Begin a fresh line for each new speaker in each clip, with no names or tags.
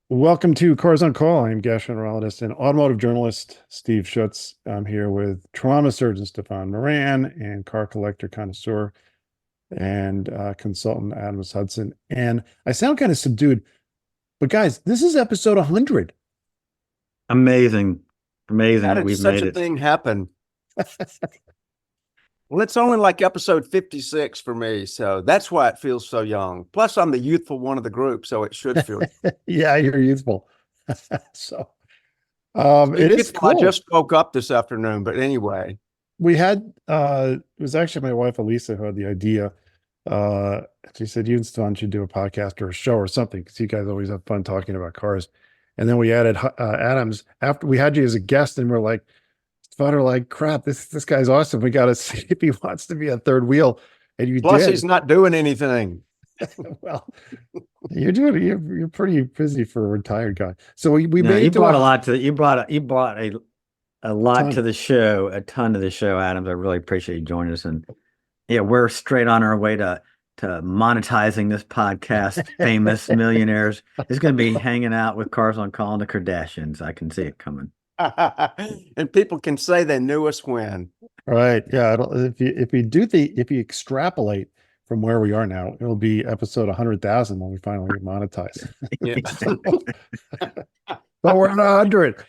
Welcome to Cars on Call. I'm gastroenterologist and automotive journalist Steve Schutz. I'm here with trauma surgeon Stephan Moran and car collector connoisseur and consultant Adams Hudson. And I sound kind of subdued, but guys, this is episode 100.
Amazing. Amazing
How
that
did
we've
such
made
a
it.
thing happen? Well, it's only like episode 56 for me, so that's why it feels so young. Plus, I'm the youthful one of the group, so it should feel.
Yeah, you're youthful. So it is
Youthful, I
cool.
just woke up this afternoon, but anyway.
We had it was actually my wife Elisa who had the idea. She said you and Stefan should do a podcast or a show or something because you guys always have fun talking about cars. And then we added Adams after we had you as a guest, and we're like, Stefan are like, crap, this guy's awesome. We got to see if he wants to be a third wheel, and you
Plus,
did.
he's not doing anything.
Well, you're pretty busy for a retired guy. So we
No,
made
you
it to
brought a lot to you brought a lot
ton.
to the show, a ton to the show, Adams. I really appreciate you joining us. And yeah, we're straight on our way to monetizing this podcast. Famous millionaires is going to be hanging out with Cars on Call and the Kardashians. I can see it coming.
And people can say they knew us when.
Right. Yeah. If you extrapolate from where we are now, it'll be episode 100,000 when we finally monetize.
Yeah.
But we're at 100.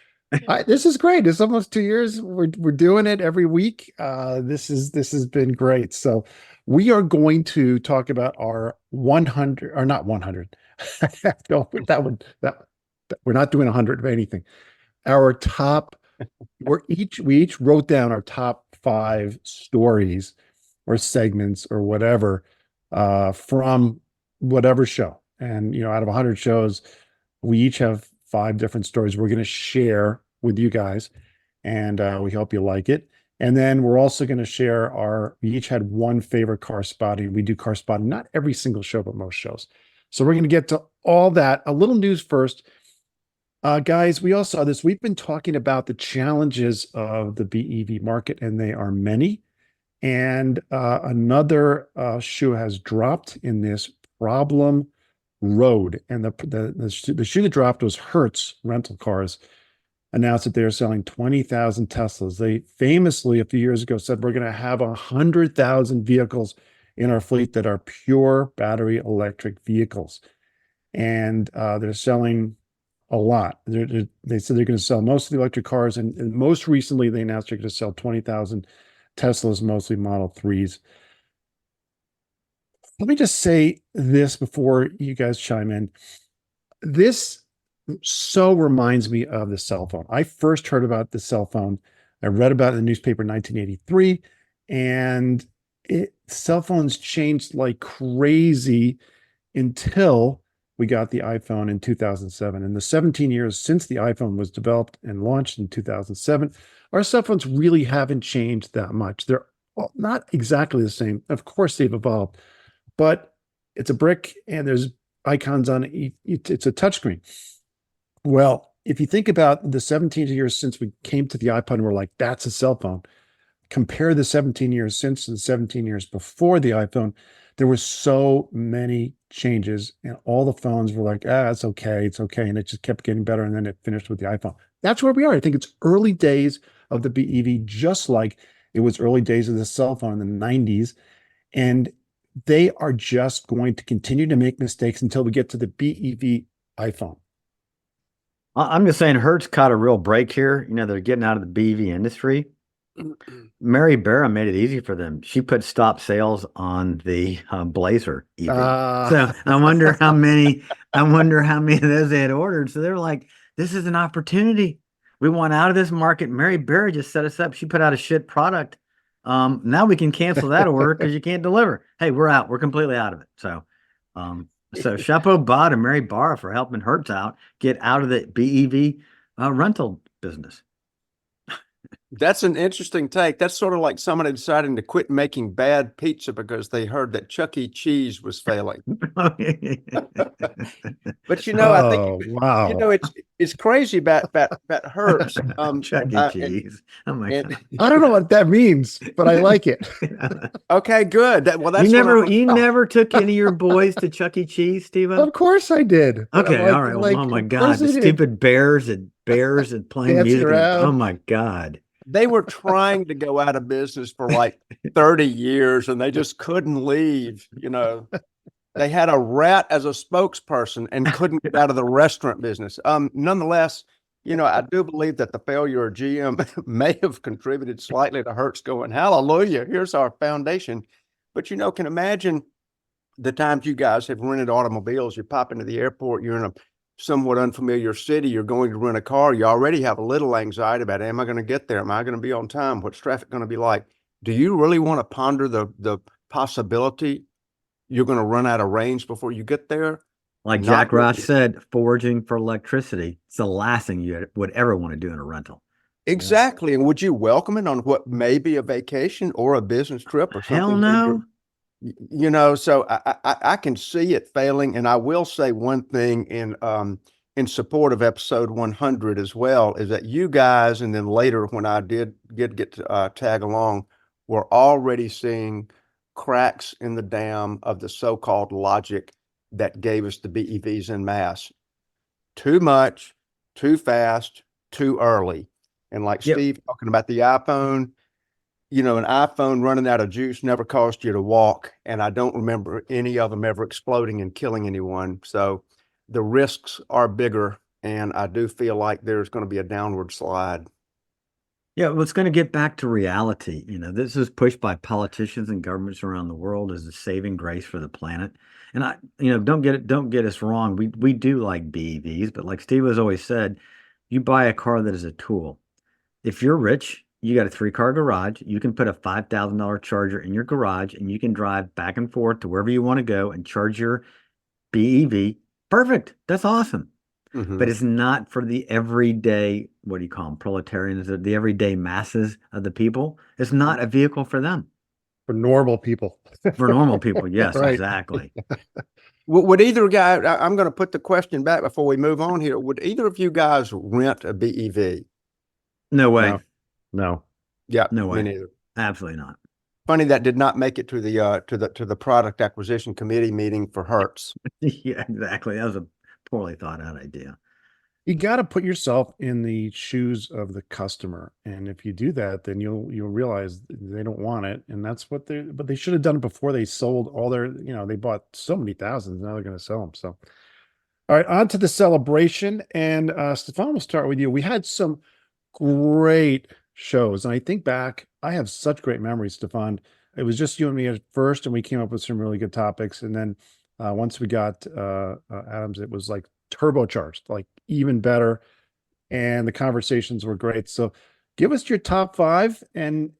This is great. It's almost 2 years. We're doing it every week. This has been great. So we are going to talk about our 100 or not 100. No, we're not doing 100 of anything. Our top, we each wrote down our top 5 stories or segments or whatever from whatever show. And out of 100 shows, we each have 5 different stories we're going to share with you guys, and we hope you like it. And then we're also going to share we each had one favorite car spotting. We do car spotting, not every single show, but most shows. So we're going to get to all that. A little news first. Guys, we all saw this. We've been talking about the challenges of the BEV market, and they are many. And another shoe has dropped in this problem road. And the shoe that dropped was Hertz Rental Cars announced that they're selling 20,000 Teslas. They famously, a few years ago, said we're going to have 100,000 vehicles in our fleet that are pure battery electric vehicles. And they're selling a lot. They said they're going to sell most of the electric cars, and most recently they announced they're going to sell 20,000 Teslas, mostly Model 3s. Let me just say this before you guys chime in. This so reminds me of the cell phone. I first heard about the cell phone. I read about it in the newspaper in 1983, and cell phones changed like crazy until we got the iPhone in 2007. In the 17 years since the iPhone was developed and launched in 2007, our cell phones really haven't changed that much. They're not exactly the same. Of course, they've evolved, but it's a brick and there's icons on it. It's a touchscreen. Well, if you think about the 17 years since we came to the iPod and we're like, that's a cell phone. Compare the 17 years since and the 17 years before the iPhone, there were so many changes, and all the phones were like, it's okay. And it just kept getting better. And then it finished with the iPhone. That's where we are. I think it's early days of the BEV, just like it was early days of the cell phone in the 90s. And they are just going to continue to make mistakes until we get to the BEV iPhone.
I'm just saying Hertz caught a real break here. They're getting out of the BEV industry. Mary Barra made it easy for them. She put stop sales on the Blazer EV. So I wonder how many of those they had ordered. So they're like, this is an opportunity. We want out of this market. Mary Barra just set us up. She put out a shit product. Now we can cancel that order because you can't deliver. Hey, we're out. We're completely out of it. So chapeau bas to Mary Barra for helping Hertz get out of the BEV rental business.
That's an interesting take. That's sort of like somebody deciding to quit making bad pizza because they heard that Chuck E. Cheese was failing. But I think
wow.
it's crazy about Hertz.
Chuck E.
And,
Cheese. Oh my
and
God.
I don't know what that means, but I like it.
okay, good. That's
You never took any of your boys to Chuck E. Cheese, Steve-O?
Of course I did.
Okay, all right. Well, oh my
of
God,
course
the
I did.
stupid bears and playing
Dancing
music. Oh
around.
my God.
They were trying to go out of business for like 30 years and they just couldn't leave. They had a rat as a spokesperson and couldn't get out of the restaurant business. Nonetheless, I do believe that the failure of GM may have contributed slightly to Hertz going, hallelujah, here's our foundation. But, can imagine the times you guys have rented automobiles. You pop into the airport, you're in a somewhat unfamiliar city, you're going to rent a car. You already have a little anxiety about, am I going to get there? Am I going to be on time? What's traffic going to be like? Do you really want to ponder the possibility you're going to run out of range before you get there?
Like
Not
Jack Roush
really.
said, foraging for electricity. It's the last thing you would ever want to do in a rental.
Exactly. And would you welcome it on what may be a vacation or a business trip or
Hell
something?
no.
So I can see it failing. And I will say one thing in support of episode 100 as well, is that you guys, and then later when I did get to tag along, were already seeing cracks in the dam of the so-called logic that gave us the BEVs en masse. Too much, too fast, too early. And like
Yep.
Steve talking about the iPhone, an iPhone running out of juice never caused you to walk. And I don't remember any of them ever exploding and killing anyone. So the risks are bigger. And I do feel like there's going to be a downward slide.
Yeah, well, it's going to get back to reality. This is pushed by politicians and governments around the world as a saving grace for the planet. And don't get us wrong. We do like BEVs, but like Steve has always said, you buy a car that is a tool. If you're rich, you got a 3-car garage, you can put a $5,000 charger in your garage and you can drive back and forth to wherever you want to go and charge your BEV. Perfect. That's awesome.
Mhm.
But it's not for the everyday, what do you call them, proletarians, the everyday masses of the people. It's not a vehicle for them.
For normal people.
For normal people, yes,
Right.
exactly.
Would either guy, I'm going to put the question back before we move on here. Would either of you guys rent a BEV?
No way.
No.
Yeah,
No way.
me neither.
Absolutely not.
Funny that did not make it to the product acquisition committee meeting for Hertz.
Yeah, exactly. That was a poorly thought out idea.
You got to put yourself in the shoes of the customer, and if you do that, then you'll realize they don't want it, and that's what but they should have done it before they sold all their. They bought so many thousands, now they're going to sell them. So, all right, on to the celebration, and Stephan, we'll start with you. We had some great shows, and I think back, I have such great memories, Stephan. It was just you and me at first, and we came up with some really good topics, and then once we got Adams, it was like turbocharged, like even better, and the conversations were great. So give us your top 5, and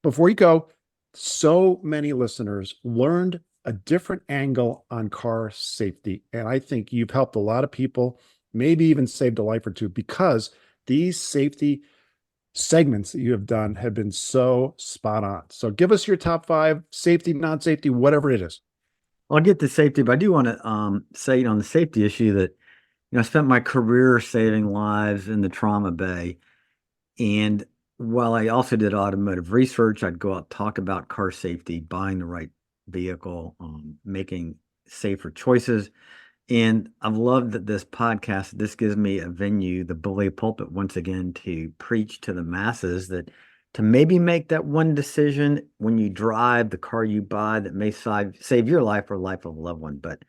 before you go, so many listeners learned a different angle on car safety, and I think you've helped a lot of people, maybe even saved a life or two, because these safety segments that you have done have been so spot on. So give us your top 5, safety, non-safety, whatever it is.
I'll get to safety, but I do want to say on the safety issue that I spent my career saving lives in the trauma bay. And while I also did automotive research, I'd go out, talk about car safety, buying the right vehicle, making safer choices. And I've loved that this podcast, this gives me a venue, the bully pulpit, once again, to preach to the masses that to maybe make that one decision when you drive the car you buy that may save your life or life of a loved one. But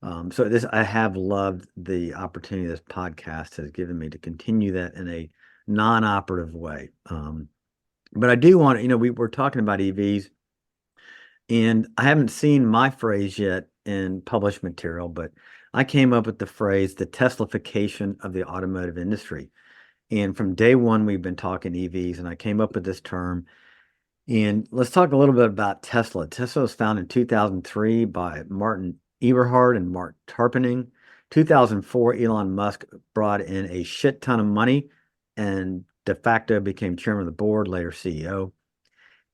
I have loved the opportunity this podcast has given me to continue that in a non-operative way. But I do want to, we're talking about EVs, and I haven't seen my phrase yet in published material, but I came up with the phrase, the Teslification of the automotive industry. And from day one, we've been talking EVs, and I came up with this term. And let's talk a little bit about Tesla. Tesla was founded in 2003 by Martin Eberhard and Mark Tarpenning. 2004, Elon Musk brought in a shit ton of money and de facto became chairman of the board, later CEO.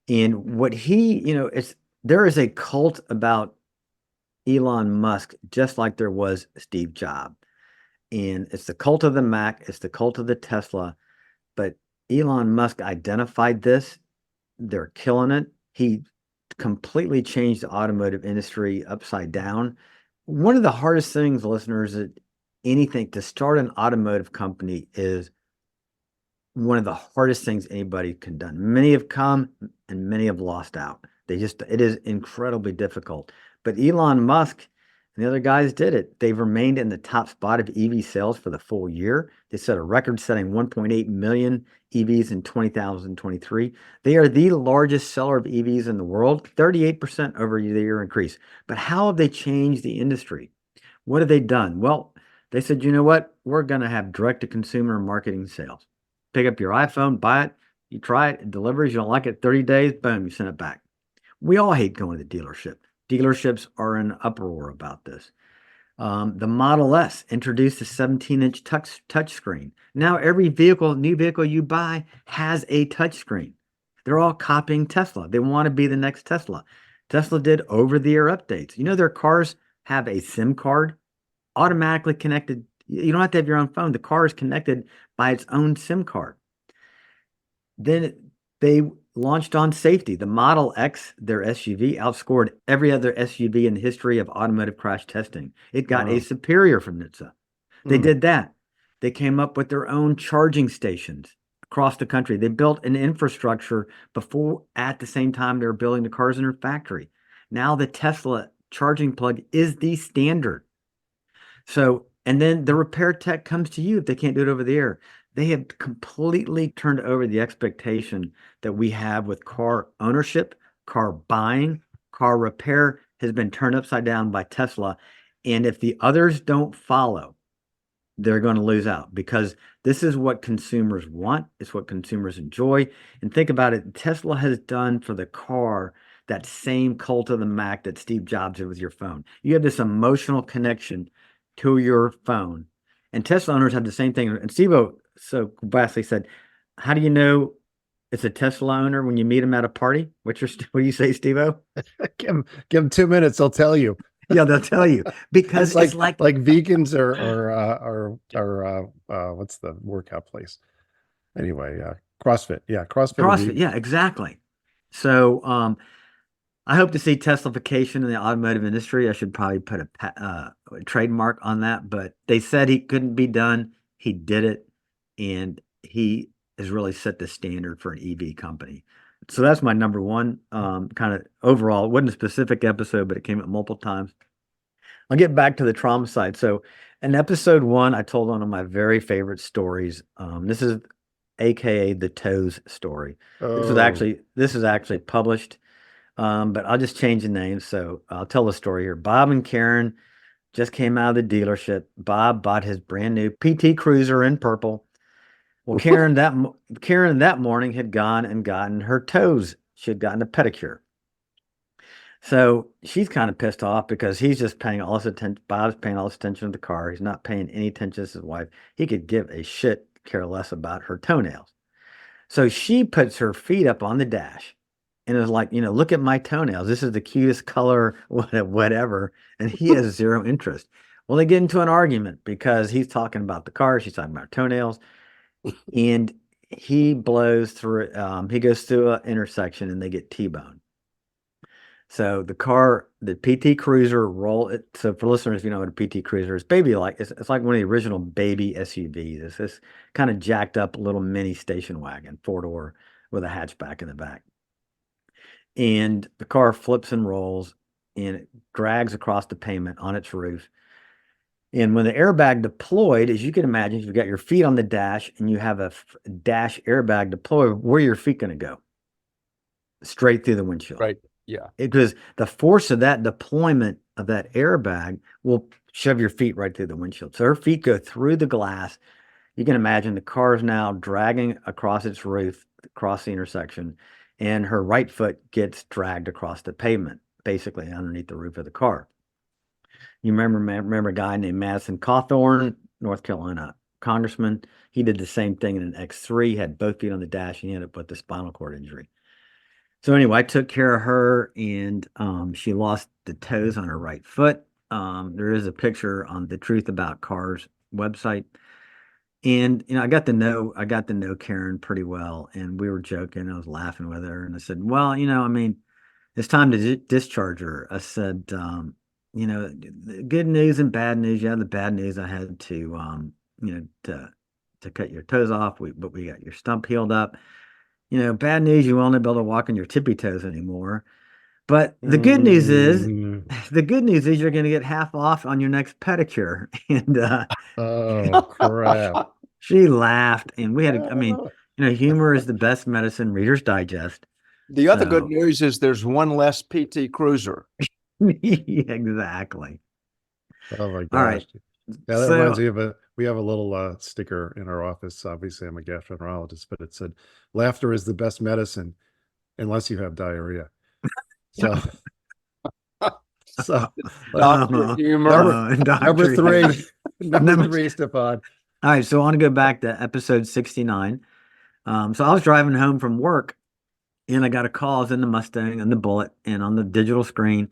And what there is a cult about Elon Musk, just like there was Steve Jobs. And it's the cult of the Mac, it's the cult of the Tesla. But Elon Musk identified this. They're killing it. He completely changed the automotive industry upside down. One of the hardest things, listeners, that anything to start an automotive company is one of the hardest things anybody can done. Many have come and many have lost out. It is incredibly difficult. But Elon Musk and the other guys did it. They've remained in the top spot of EV sales for the full year. They set a record-setting 1.8 million EVs in 2023. They are the largest seller of EVs in the world, 38% over the year increase. But how have they changed the industry? What have they done? Well, they said, you know what? We're going to have direct-to-consumer marketing sales. Pick up your iPhone, buy it, you try it, it delivers, you don't like it, 30 days, boom, you send it back. We all hate going to the dealership. Dealerships are in uproar about this. The Model S introduced a 17-inch touchscreen. Now every new vehicle you buy has a touchscreen. They're all copying Tesla. They want to be the next Tesla. Tesla did over-the-air updates. You know, their cars have a SIM card automatically connected. You don't have to have your own phone. The car is connected by its own SIM card. Then they launched on safety. The Model X, their SUV, outscored every other SUV in the history of automotive crash testing. It got a superior from NHTSA. They did that. They came up with their own charging stations across the country. They built an infrastructure at the same time they were building the cars in their factory. Now the Tesla charging plug is the standard. So, and then the repair tech comes to you if they can't do it over the air. They have completely turned over the expectation that we have with car ownership, car buying, car repair has been turned upside down by Tesla. And if the others don't follow, they're going to lose out, because this is what consumers want. It's what consumers enjoy. And think about it. Tesla has done for the car that same cult of the Mac that Steve Jobs did with your phone. You have this emotional connection to your phone. And Tesla owners have the same thing. And Steve-O so vastly said, how do you know it's a Tesla owner when you meet him at a party? What do you say, Steve-O?
Give him 2 minutes, they'll tell you.
Yeah, they'll tell you, because it's like
vegans or what's the workout place? Anyway, CrossFit. Yeah,
CrossFit. Yeah, exactly. So I hope to see Teslification in the automotive industry. I should probably put a trademark on that, but they said he couldn't be done. He did it, and he has really set the standard for an EV company. So that's my number one, kind of overall. It wasn't a specific episode, but it came up multiple times. I'll get back to the trauma side. So in episode 1, I told one of my very favorite stories. This is AKA the toes story. This is actually published, but I'll just change the name. So I'll tell the story here. Bob and Karen just came out of the dealership. Bob bought his brand new PT Cruiser in purple. Well, Karen that morning had gone and gotten her toes. She had gotten a pedicure. So she's kind of pissed off because he's just paying all this attention. Bob's paying all this attention to the car. He's not paying any attention to his wife. He could give a shit, care less about her toenails. So she puts her feet up on the dash and is like, look at my toenails. This is the cutest color, whatever. And he has zero interest. Well, they get into an argument because he's talking about the car. She's talking about her toenails. And he blows through, he goes through an intersection and they get T-boned. So the PT Cruiser so for listeners, if you know what a PT Cruiser is, it's like one of the original baby SUVs. It's this kind of jacked up little mini station wagon, 4-door with a hatchback in the back. And the car flips and rolls and it drags across the pavement on its roof. And when the airbag deployed, as you can imagine, you've got your feet on the dash and you have a dash airbag deployed, where are your feet going to go? Straight through the windshield.
Right. Yeah.
Because the force of that deployment of that airbag will shove your feet right through the windshield. So her feet go through the glass. You can imagine the car is now dragging across its roof, across the intersection, and her right foot gets dragged across the pavement, basically underneath the roof of the car. You remember a guy named Madison Cawthorn, North Carolina congressman. He did the same thing in an X3, had both feet on the dash, and he ended up with a spinal cord injury. So anyway, I took care of her, and she lost the toes on her right foot. There is a picture on The Truth About Cars website. And I got to know Karen pretty well, and we were joking. I was laughing with her, and I said, "Well, I mean, it's time to discharge her." I said, "Good news and bad news. Yeah, the bad news, I had to, to cut your toes off. But we got your stump healed up. Bad news, you won't be able to walk on your tippy toes anymore. But the good news is,
Mm.
you're going to get half off on your next pedicure." And
Oh, crap.
she laughed, and we had, I mean, humor is the best medicine, Reader's Digest.
The other good
So,
news is there's one less PT Cruiser.
exactly.
Oh my
All right.
gosh. Yeah, that reminds me of we have a little sticker in our office. Obviously, I'm a gastroenterologist, but it said, "Laughter is the best medicine unless you have diarrhea." So, so
Dr. Humor.
number three, number three, Stephan.
All right, so I want to go back to episode 69. So I was driving home from work, and I got a call. I was in the Mustang and the Bullet, and on the digital screen,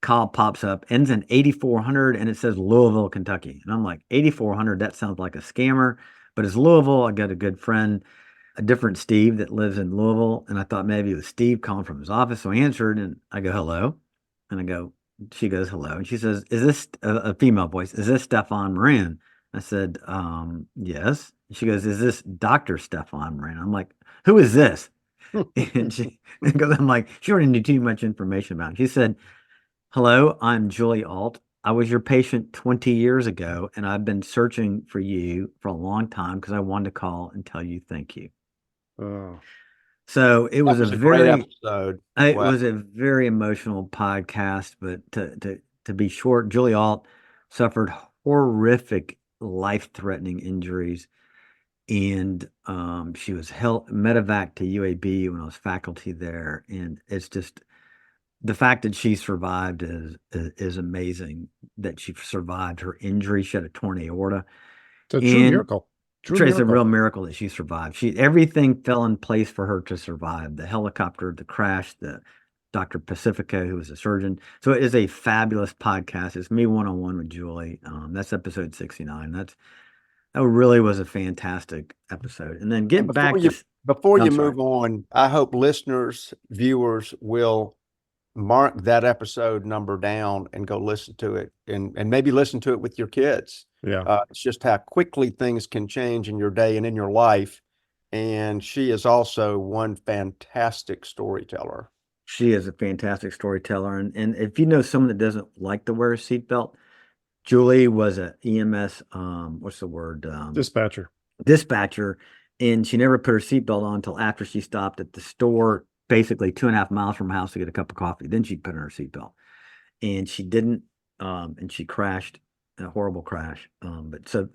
call pops up, ends in 8400, and it says Louisville, Kentucky. And I'm like, 8400, that sounds like a scammer, but it's Louisville. I got a good friend, a different Steve, that lives in Louisville, and I thought maybe it was Steve calling from his office. So I answered, and I go, "Hello," and she goes, "Hello," and she says, "Is this a female voice? Is this Stephan Moran?" I said, "Yes." She goes, "Is this Dr. Stephan Moran?" I'm like, "Who is this?" Because I'm like, she already knew too much information about it. She said, "Hello, I'm Julie Alt. I was your patient 20 years ago, and I've been searching for you for a long time because I wanted to call and tell you thank you."
Oh,
So it was,
a great episode.
it
Wow.
was a very emotional podcast, but to be short, Julie Alt suffered horrific, life-threatening injuries, and she was medevac to UAB when I was faculty there, and it's just the fact that she survived is amazing. That she survived her injury. She had a torn aorta.
it's a true
And
miracle. True
It's a
miracle.
real miracle that she survived. Everything fell in place for her to survive. The helicopter, the crash, the Dr. Pacifico, who was a surgeon. So it is a fabulous podcast. It's me one-on-one with Julie. That's episode 69. That really was a fantastic episode. And then getting back
Before
I'm
you
sorry.
move on, I hope listeners, viewers will mark that episode number down and go listen to it, and maybe listen to it with your kids.
Yeah.
It's just how quickly things can change in your day and in your life. And she is also one fantastic storyteller.
She is a fantastic storyteller. And if you know someone that doesn't like to wear a seatbelt, Julie was a EMS, what's the word? Dispatcher. And she never put her seatbelt on until after she stopped at the store, basically 2.5 miles from her house, to get a cup of coffee. Then she put on her seatbelt. And she didn't, and she crashed, a horrible crash. But so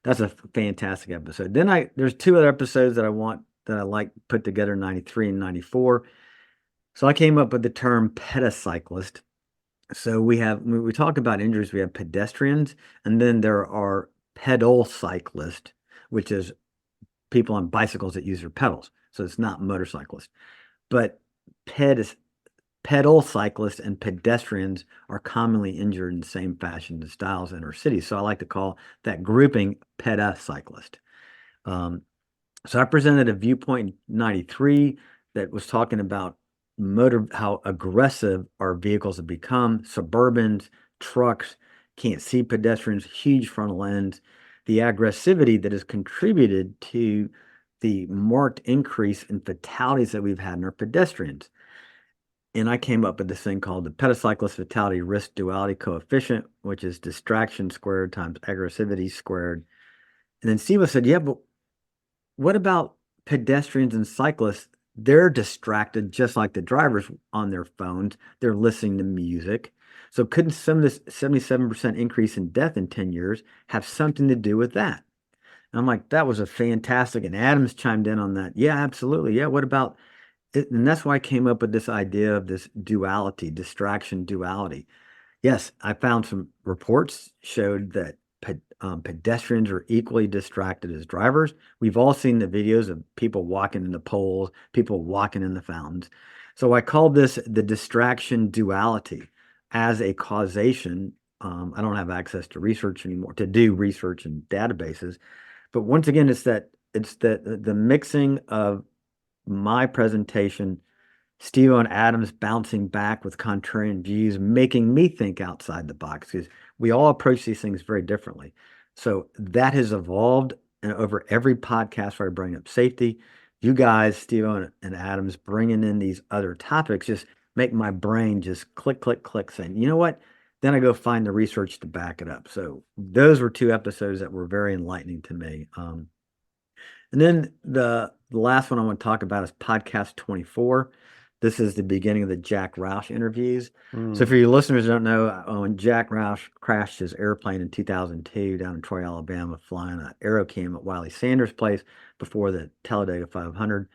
that's a fantastic episode. Then there's two other episodes that I like put together, 93 and 94. So I came up with the term petacyclist. So when we talk about injuries, we have pedestrians, and then there are pedal cyclists, which is people on bicycles that use their pedals. So it's not motorcyclists. But pedal cyclists and pedestrians are commonly injured in the same fashion and styles in our cities. So I like to call that grouping petacyclist. So I presented a viewpoint in 93 that was talking about how aggressive our vehicles have become. Suburbans, trucks, can't see pedestrians, huge frontal ends. The aggressivity that has contributed to the marked increase in fatalities that we've had in our pedestrians. And I came up with this thing called the petacyclist fatality risk duality coefficient, which is distraction squared times aggressivity squared. And then Siva said, "Yeah, but what about pedestrians and cyclists? They're distracted just like the drivers on their phones. They're listening to music. So couldn't some of this 77% increase in death in 10 years have something to do with that?" And I'm like, that was a fantastic. And Adams chimed in on that. Yeah, absolutely. Yeah, what about it? And that's why I came up with this idea of this duality, distraction duality. Yes, I found some reports showed that pedestrians are equally distracted as drivers. We've all seen the videos of people walking in the poles, people walking in the fountains. So I call this the distraction duality as a causation I don't have access to research anymore to do research and databases. But once again, it's the mixing of my presentation, Steve and Adam's bouncing back with contrarian views, making me think outside the box, because we all approach these things very differently. So that has evolved over every podcast where I bring up safety. You guys, Steve and Adam's, bringing in these other topics just make my brain just click, click, click, saying, you know what? Then I go find the research to back it up. So those were 2 episodes that were very enlightening to me. And then the last one I want to talk about is podcast 24. This is the beginning of the Jack Roush interviews. So for you listeners who don't know, when Jack Roush crashed his airplane in 2002 down in Troy, Alabama, flying an Aerocam at Wiley Sanders' place before the Talladega 500.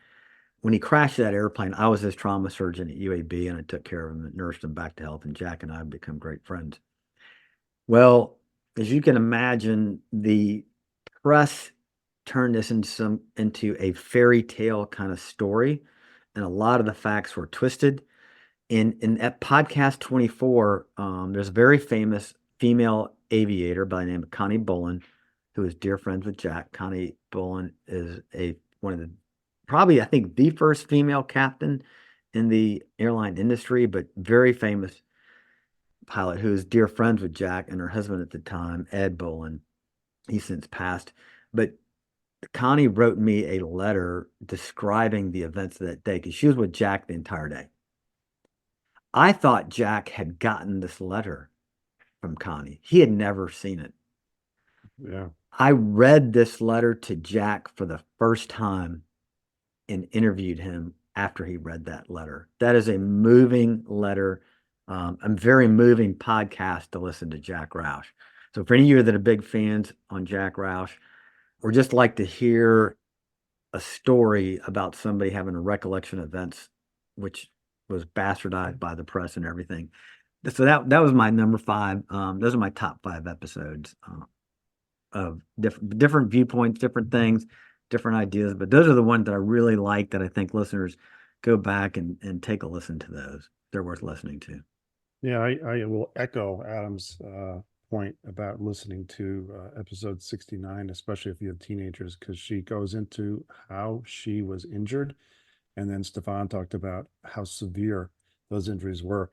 When he crashed that airplane, I was his trauma surgeon at UAB, and I took care of him and nursed him back to health, and Jack and I have become great friends. Well, as you can imagine, the press turned this into a fairy tale kind of story, and a lot of the facts were twisted. In at podcast 24, there's a very famous female aviator by the name of Connie Bolin, who is dear friends with Jack. Connie Bolin is one of the probably, I think, the first female captain in the airline industry, but very famous pilot who is dear friends with Jack and her husband at the time, Ed Bolin. He's since passed, but Connie wrote me a letter describing the events of that day because she was with Jack the entire day. I thought Jack had gotten this letter from Connie. He had never seen it.
Yeah.
I read this letter to Jack for the first time and interviewed him after he read that letter. That is a moving letter, a very moving podcast to listen to Jack Roush. So for any of you that are big fans on Jack Roush, or just like to hear a story about somebody having a recollection of events, which was bastardized by the press and everything. So that was my number 5. Those are my top 5 episodes of different viewpoints, different things, different ideas. But those are the ones that I really like, that I think listeners go back and take a listen to those. They're worth listening to.
Yeah, I will echo Adam's point about listening to episode 69, especially if you have teenagers, because she goes into how she was injured. And then Stephan talked about how severe those injuries were.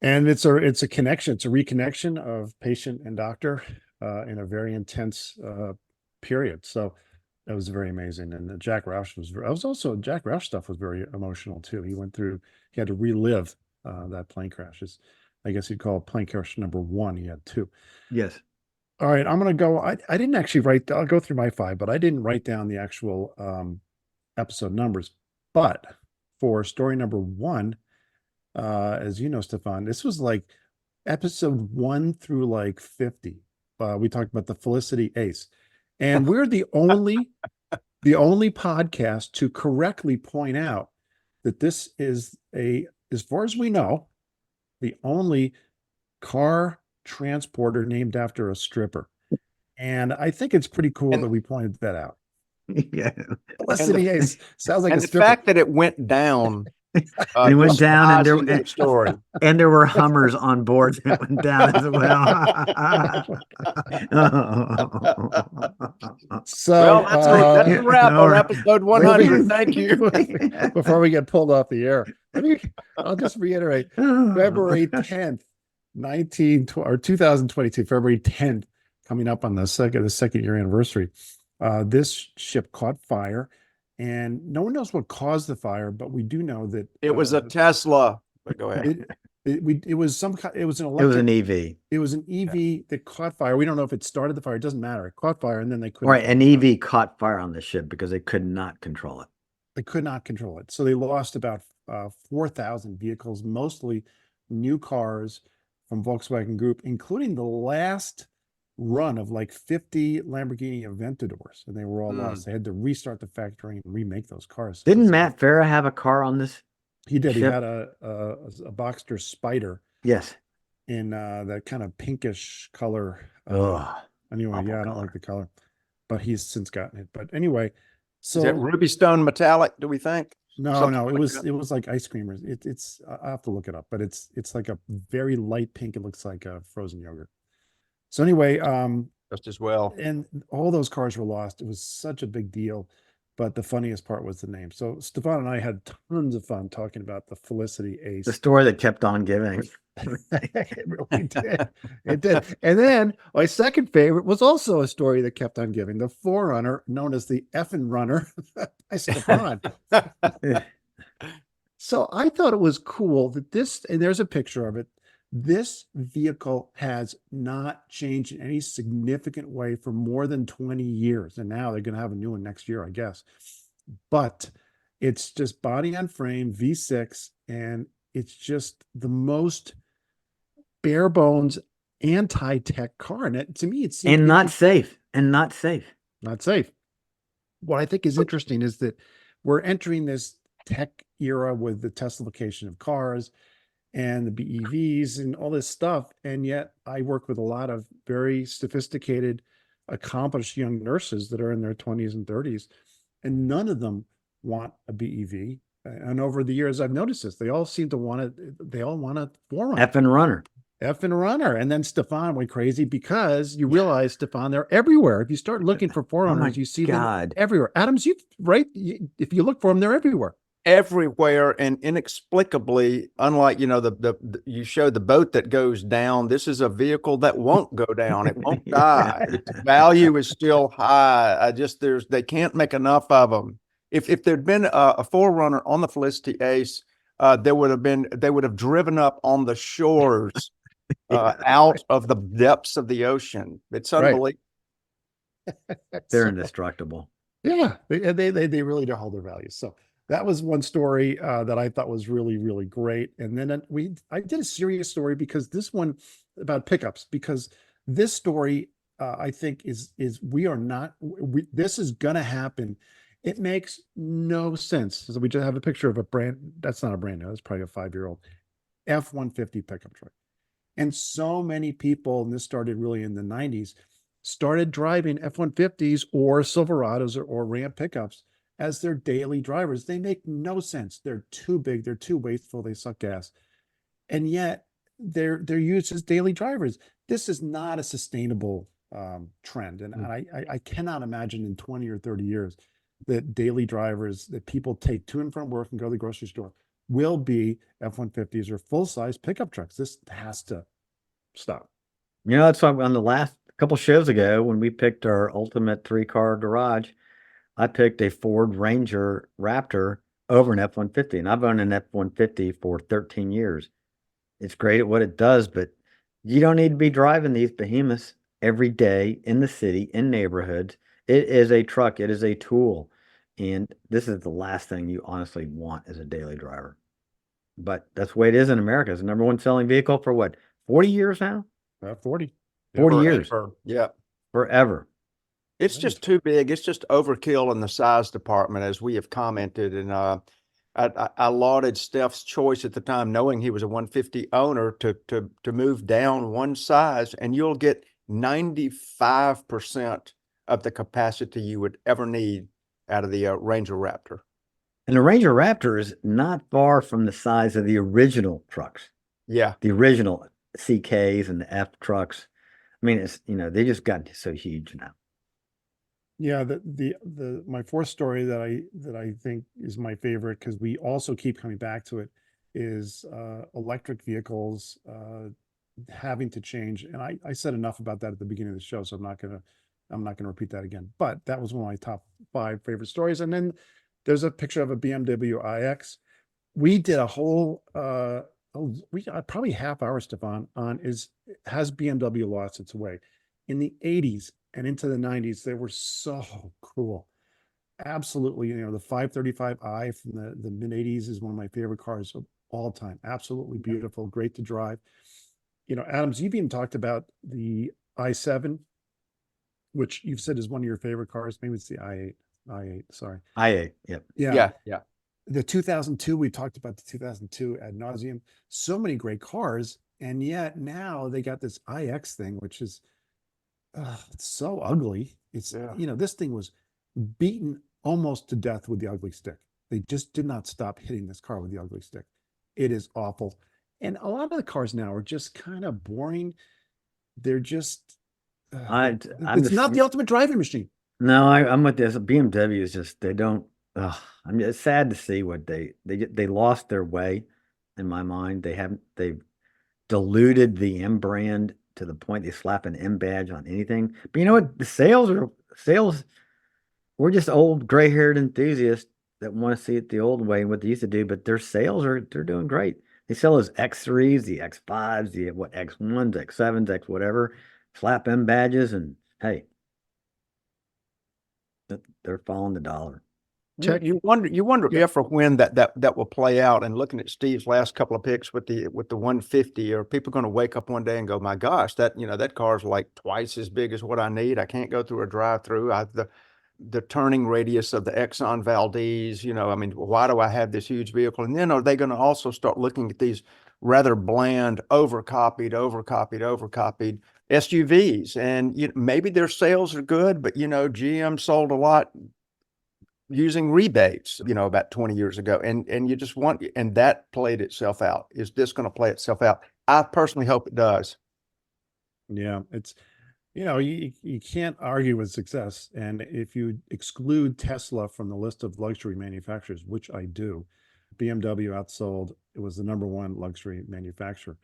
And it's a connection. It's a reconnection of patient and doctor in a very intense period. So that was very amazing. And Jack Roush Jack Roush stuff was very emotional too. He had to relive that plane crashes. I guess you'd call it plane crash number 1. He had 2.
Yes.
All right, I'm going to go. I didn't actually I'll go through my 5, but I didn't write down the actual episode numbers. But for story number 1, as you know, Stephan, this was like episode 1 through like 50. We talked about the Felicity Ace, and we're the only podcast to correctly point out that this is as far as we know, the only car transporter named after a stripper. And I think it's pretty cool that we pointed that out.
Yeah.
Felicity Ace sounds like
and
a
the
stripper.
fact that it went down.
It went down, and
story.
And there were Hummers on board that went down as well.
So
that's a wrap on episode 100. Thank you.
Before we get pulled off the air, I'll just reiterate: February 10th, 2022, February 10th, coming up on the second year anniversary. This ship caught fire. And no one knows what caused the fire, but we do know that
it was a Tesla. But go ahead.
It was an electric.
It was an EV.
It was an EV that caught fire. We don't know if it started the fire. It doesn't matter. It caught fire, and then they couldn't.
Right, an EV caught fire on the ship because they could not control it.
They could not control it, so they lost about 4,000 vehicles, mostly new cars from Volkswagen Group, including the last run of like 50 Lamborghini Aventadors, and they were all lost. They had to restart the factory and remake those cars.
Didn't Matt Farah have a car on this?
He did.
ship?
He had a Boxster Spider.
Yes.
In that kind of pinkish color. Anyway, yeah, I don't like the color, but he's since gotten it. But anyway, so
is it ruby stone metallic? Do we think?
No,
Something
no,
like that?
it was like ice cream. It's I have to look it up, but it's like a very light pink. It looks like a frozen yogurt. So anyway,
Just as well.
and all those cars were lost. It was such a big deal. But the funniest part was the name. So Stefan and I had tons of fun talking about the Felicity
The
Ace.
story that kept on giving.
It really did. It did. And then my second favorite was also a story that kept on giving. The Forerunner, known as the effing runner by Stefan. So I thought it was cool that this, and there's a picture of it. This vehicle has not changed in any significant way for more than 20 years. And now they're going to have a new one next year, I guess. But it's just body on frame, V6, and it's just the most bare bones anti-tech car. And to me, it's
And not safe. And not safe.
not safe. What I think is interesting is that we're entering this tech era with the Teslification of cars and the BEVs and all this stuff. And yet I work with a lot of very sophisticated, accomplished young nurses that are in their 20s and 30s, and none of them want a BEV. And over the years, I've noticed this. They all seem to want it. They all want a Forerunner.
Effing runner.
Effing runner. And then Stefan went crazy because you realize, Stefan, they're everywhere. If you start looking for Forerunners, you see them everywhere. Adams, if you look for them, they're everywhere.
Everywhere, and inexplicably, unlike the you showed the boat that goes down, this is a vehicle that won't go down. It won't die. Its value is still high. They can't make enough of them. If there'd been a Forerunner on the Felicity Ace, they would have driven up on the shores out of the depths of the ocean. It's unbelievable.
They're indestructible.
Yeah, they really do hold their value. So that was one story that I thought was really, really great. And then I did a serious story because this one about pickups, because this story I think is this is going to happen. It makes no sense. So we just have a picture of that's not a brand new, that's probably a 5-year-old F-150 pickup truck. And so many people, and this started really in the 90s, started driving F-150s or Silverados or Ram pickups as their daily drivers. They make no sense. They're too big. They're too wasteful. They suck gas. And yet they're used as daily drivers. This is not a sustainable trend. And I cannot imagine in 20 or 30 years that daily drivers that people take to and from work and go to the grocery store will be F-150s or full-size pickup trucks. This has to stop.
That's why on the last couple shows ago, when we picked our ultimate 3-car garage, I picked a Ford Ranger Raptor over an F-150, and I've owned an F-150 for 13 years. It's great at what it does, but you don't need to be driving these behemoths every day in the city, in neighborhoods. It is a truck. It is a tool. And this is the last thing you honestly want as a daily driver. But that's the way it is in America. It's the #1 selling vehicle for what, 40 years now?
40.
40 years.
Yeah.
Forever.
It's just too big. It's just overkill in the size department, as we have commented. And I lauded Steph's choice at the time, knowing he was a 150 owner, to move down one size, and you'll get 95% of the capacity you would ever need out of the Ranger Raptor.
And the Ranger Raptor is not far from the size of the original trucks.
Yeah.
The original CKs and the F trucks. I mean, it's, they just got so huge now.
Yeah, my fourth story that I think is my favorite, because we also keep coming back to it, is electric vehicles having to change. And I said enough about that at the beginning of the show, so I'm not gonna repeat that again. But that was one of my top 5 favorite stories. And then there's a picture of a BMW iX. We did a whole we probably half hour, Stefan, on has BMW lost its way? In the 80s and into the 90s, they were so cool. Absolutely. The 535i from the mid 80s is one of my favorite cars of all time. Absolutely beautiful, great to drive. Adams, you've even talked about the i7, which you've said is one of your favorite cars. Maybe it's the i8, sorry.
i8, yep.
Yeah.
The 2002, we talked about the 2002 ad nauseum. So many great cars, and yet now they got this iX thing, which is it's so ugly. It's this thing was beaten almost to death with the ugly stick. They just did not stop hitting this car with the ugly stick. It is awful. And a lot of the cars now are just kind of boring. They're just,
I'm
it's not the ultimate driving machine.
No, I'm with this. BMW is just they don't. I'm it's sad to see what they lost their way. In my mind, they've diluted the M brand to the point they slap an M badge on anything. But you know what? The sales. We're just old gray-haired enthusiasts that want to see it the old way and what they used to do. But their sales they're doing great. They sell those X3s, the X5s, the X1s, X7s, X whatever, slap M badges, and hey. They're following the dollar.
Check.
You wonder if or when that will play out. And looking at Steve's last couple of picks with the 150, are people going to wake up one day and go, my gosh, that car's like twice as big as what I need. I can't go through a drive-through. The turning radius of the Exxon Valdez, I mean, why do I have this huge vehicle? And then are they going to also start looking at these rather bland, overcopied SUVs? And maybe their sales are good, but GM sold a lot using rebates, about 20 years ago. And you just and that played itself out. Is this going to play itself out? I personally hope it does.
Yeah, it's, you can't argue with success. And if you exclude Tesla from the list of luxury manufacturers, which I do, BMW outsold, it was the #1 luxury manufacturer.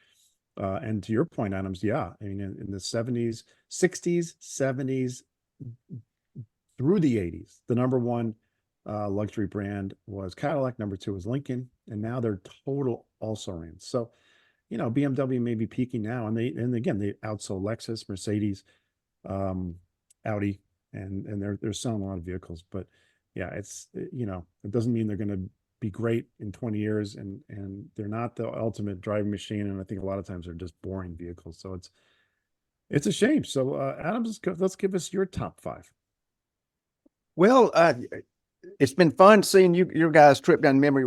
And to your point, Adams, yeah, I mean, in the 70s, 60s, 70s, through the 80s, the #1 luxury brand was Cadillac, #2 was Lincoln, and now they're total also-rans. So, BMW may be peaking now, and again, they outsold Lexus, Mercedes, Audi, and they're selling a lot of vehicles. But yeah, it's, it doesn't mean they're going to be great in 20 years, and they're not the ultimate driving machine. And I think a lot of times they're just boring vehicles. So it's a shame. So Adams, let's give us your top 5.
Well, it's been fun seeing your guys trip down memory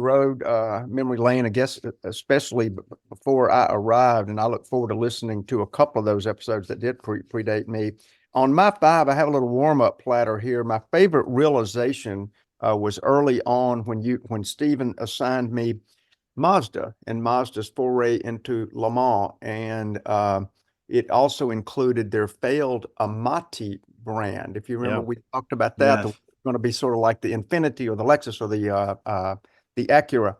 lane, I guess, especially before I arrived. And I look forward to listening to a couple of those episodes that did predate me. On my 5, I have a little warm-up platter here. My favorite realization was early on when Stephen assigned me Mazda and Mazda's foray into Le Mans. And it also included their failed Amati brand. If you remember, we talked about that.
Yes.
Going to be sort of like the Infiniti or the Lexus or the Acura.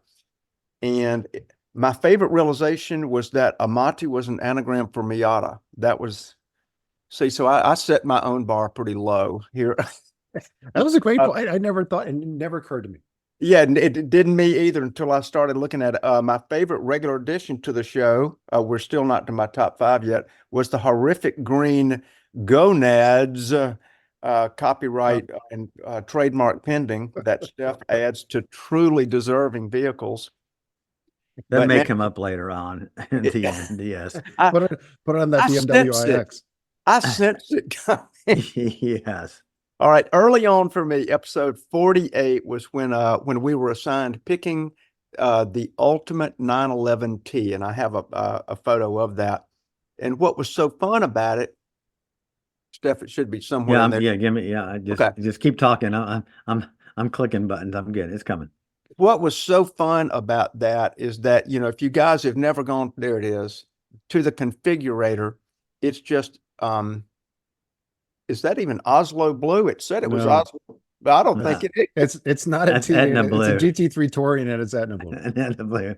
And my favorite realization was that Amati was an anagram for Miata. So I set my own bar pretty low here.
That was a great point. I never thought, and it never occurred to me.
Yeah, it didn't me either until I started looking at it. My favorite regular addition to the show, we're still not to my top 5 yet, was the horrific green Gonads, copyright and trademark pending, that Steph adds to truly deserving vehicles.
That may come up later on in the end. Yes.
Put on that BMW iX.
I sensed it coming.
Yes.
All right. Early on for me, episode 48 was when we were assigned picking the ultimate 911T, and I have a photo of that. And what was so fun about it, Steph, it should be somewhere in there.
Yeah, give me. Yeah, just keep talking. I'm clicking buttons. I'm good. It's coming.
What was so fun about that is that, if you guys have never gone, there it is, to the configurator, it's just, is that even Oslo blue? It said it was Oslo, but I don't think it is.
It's not
That's Etna blue.
It's a GT3 Touring, and it's Etna blue.
Etna blue.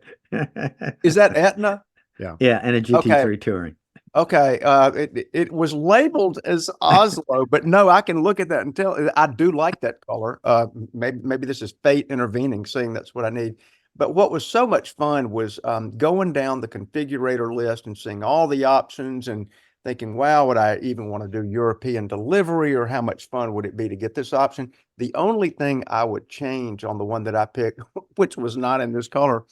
Is that Etna?
Yeah.
Yeah, and a GT3 Touring.
Okay, it was labeled as Oslo, but no, I can look at that and tell. I do like that color. Maybe this is fate intervening, saying that's what I need. But what was so much fun was going down the configurator list and seeing all the options and thinking, wow, would I even want to do European delivery, or how much fun would it be to get this option? The only thing I would change on the one that I picked, which was not in this color,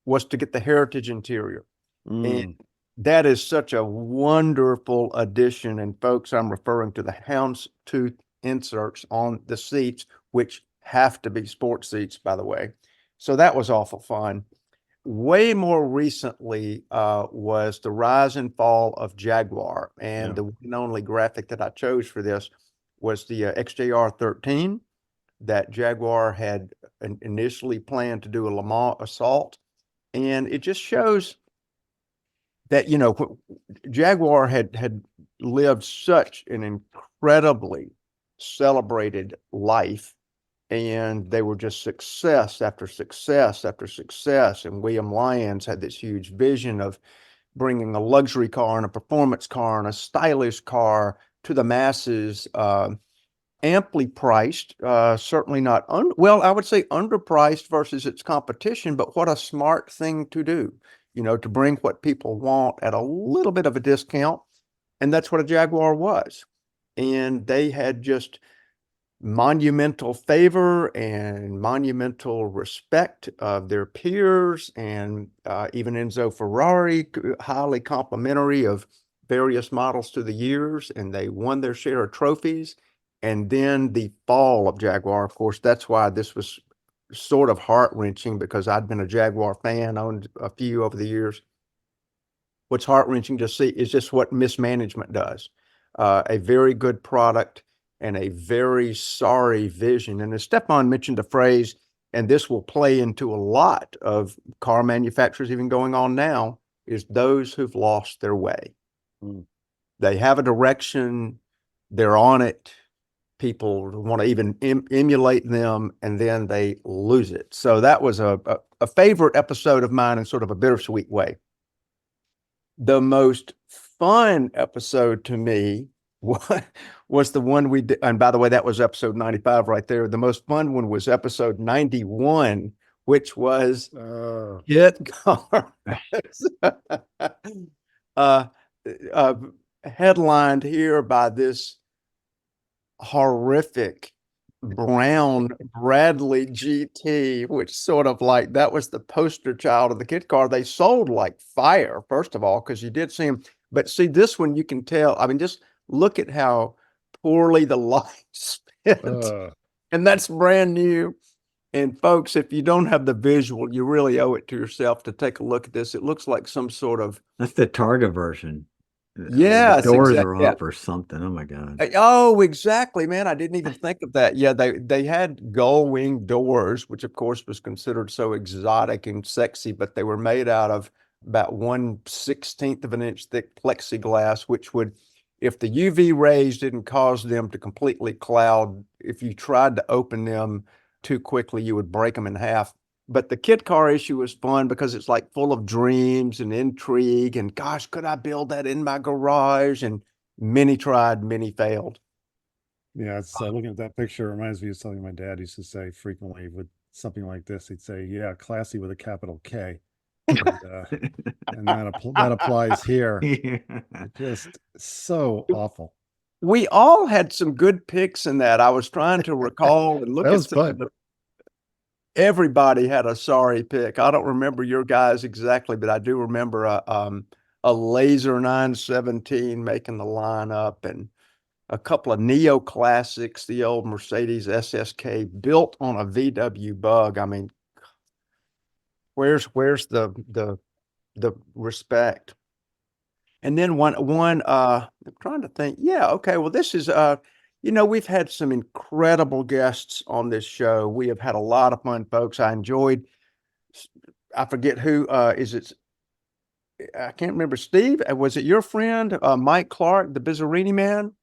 was to get the heritage interior. And that is such a wonderful addition. And folks, I'm referring to the houndstooth inserts on the seats, which have to be sports seats, by the way. So that was awful fun. Way more recently was the rise and fall of Jaguar. And the one and only graphic that I chose for this was the XJR 13, that Jaguar had initially planned to do a Le Mans assault. And it just shows that, you know, Jaguar had lived such an incredibly celebrated life, and they were just success after success after success. And William Lyons had this huge vision of bringing a luxury car and a performance car and a stylish car to the masses, amply priced, certainly not, well, I would say underpriced versus its competition, but what a smart thing to do, you know, to bring what people want at a little bit of a discount. And that's what a Jaguar was. And they had just monumental favor and monumental respect of their peers, and even Enzo Ferrari, highly complimentary of various models through the years, and they won their share of trophies. And then the fall of Jaguar, of course, that's why this was sort of heart-wrenching, because I'd been a Jaguar fan, owned a few over the years. What's heart-wrenching to see is just what mismanagement does. A very good product and a very sorry vision. And as Stephan mentioned the phrase, and this will play into a lot of car manufacturers even going on now, is those who've lost their way. They have a direction, they're on it, people want to even emulate them, and then they lose it. So that was a favorite episode of mine in sort of a bittersweet way. The most fun episode to me was the one we did, and by the way, that was episode 95 right there. The most fun one was episode 91, which was Kit Cars. Headlined here by this horrific brown Bradley GT, which sort of like, that was the poster child of the kit car. They sold like fire, first of all, because you did see them. But see, this one you can tell, I mean, just look at how poorly the lights fit. And that's brand new. And folks, if you don't have the visual, you really owe it to yourself to take a look at this. It looks like some sort of...
That's the Targa version.
Yeah,
the doors are up or something. Oh my God.
Oh, exactly, man. I didn't even think of that. Yeah, they had gull wing doors, which of course was considered so exotic and sexy, but they were made out of about 1/16 of an inch thick plexiglass, which would, if the UV rays didn't cause them to completely cloud, if you tried to open them too quickly, you would break them in half. But the kit car issue was fun because it's like full of dreams and intrigue, and gosh, could I build that in my garage? And many tried, many failed.
Yeah, it's looking at that picture reminds me of something my dad used to say frequently with something like this. He'd say, "Yeah, classy with a capital K," and that applies here.
Yeah.
Just so awful.
We all had some good picks in that. I was trying to recall and look
That
at
was fun.
Everybody had a sorry pick. I don't remember your guys exactly, but I do remember a Laser 917 making the lineup, and a couple of neoclassics, the old Mercedes SSK built on a VW Bug. I mean, where's the respect? And then one I'm trying to think. Yeah, okay. Well, this is you know, we've had some incredible guests on this show. We have had a lot of fun, folks. I enjoyed, I forget who is it. I can't remember. Steve, was it your friend, Mike Clark, the Bizzarini man?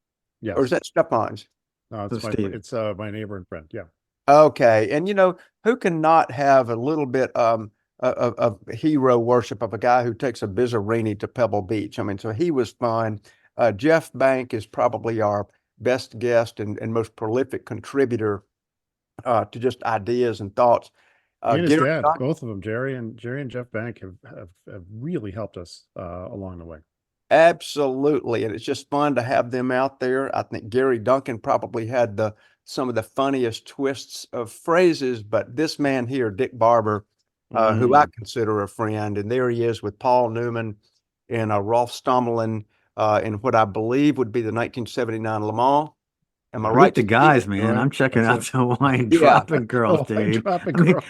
Yes.
Or is that Stephan's?
No, it's my neighbor and friend. Yeah.
Okay. And you know, who can not have a little bit of hero worship of a guy who takes a Bizzarini to Pebble Beach? I mean, so he was fun. Jeff Bank is probably our best guest and most prolific contributor to just ideas and thoughts.
And his dad, both of them, Jerry and Jeff Bank have really helped us along the way.
Absolutely. And it's just fun to have them out there. I think Gary Duncan probably had some of the funniest twists of phrases, but this man here, Dick Barber, who I consider a friend, and there he is with Paul Newman and Rolf Stommelin in what I believe would be the 1979 Le Mans. Am I right?
The guys, man. I'm checking out the Hawaiian Dropping Girls, dude.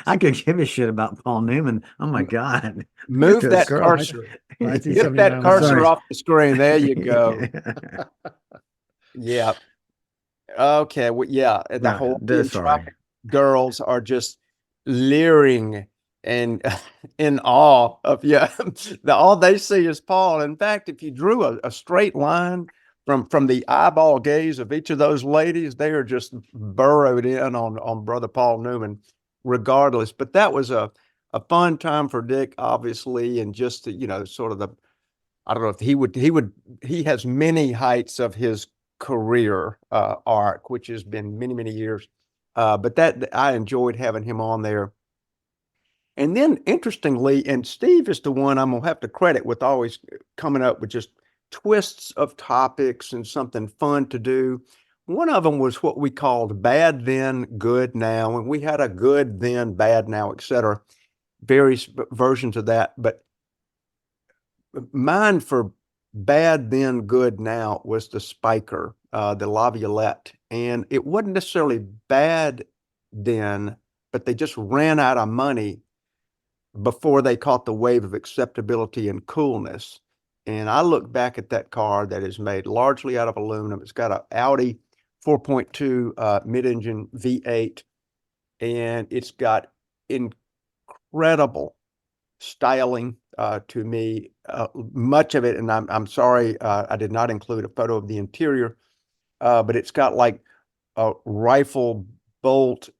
I could give a shit about Paul Newman. Oh my God.
Move that cursor. Get that cursor off the screen. There you go. Yeah. Okay. Well, yeah. The whole girls are just leering and in awe of you. All they see is Paul. In fact, if you drew a straight line from the eyeball gaze of each of those ladies, they are just burrowed in on Brother Paul Newman, regardless. But that was a fun time for Dick, obviously, and just to, sort of I don't know if he has many heights of his career arc, which has been many, many years. But that I enjoyed having him on there. And then interestingly, and Steve is the one I'm gonna have to credit with always coming up with just twists of topics and something fun to do. One of them was what we called bad then, good now. And we had a good then, bad now, etc. Various versions of that. But mine for bad then, good now was the Spiker, the Laviolette. And it wasn't necessarily bad then, but they just ran out of money before they caught the wave of acceptability and coolness. And I look back at that car that is made largely out of aluminum. It's got an Audi 4.2 mid-engine V8, and it's got incredible styling to me. Much of it, and I'm sorry, I did not include a photo of the interior, but it's got like a rifle bolt